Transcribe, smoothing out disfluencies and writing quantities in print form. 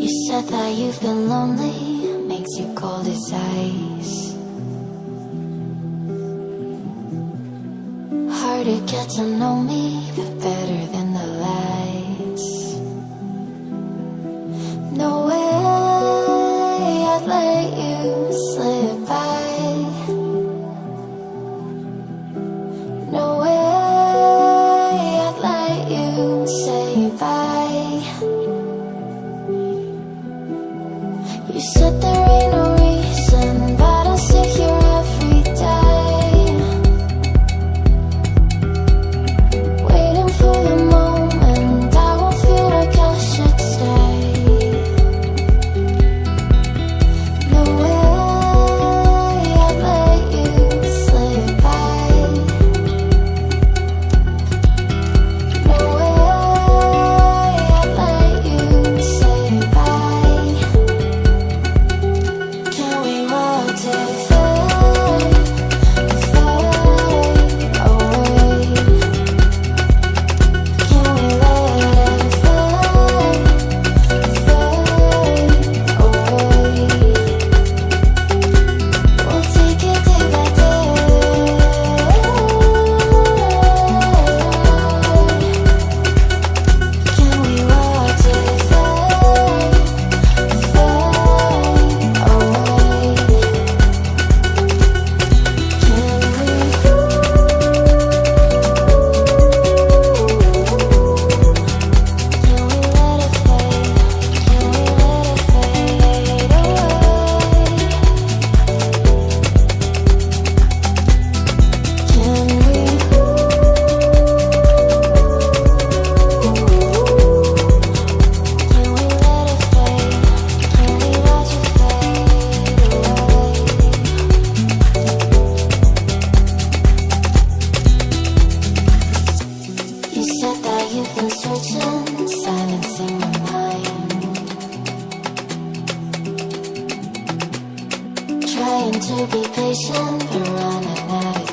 You said that you've been lonely, makes you cold as ice. Hard to get to know me, but better than the lies. No way I'd let you slip by. No way I'd let you say bye. You said there ain't no reason, but I'll sit here every day, waiting for the moment I won't feel like I should stay. No way I'd let you slip by. No way I'd let you say bye. Can we watch it fade, fade away? Can we let it fade, fade away? We'll take it day by day. Can we watch it fade, fade away? You said that you've been searching, silencing my mind, trying to be patient, but running out of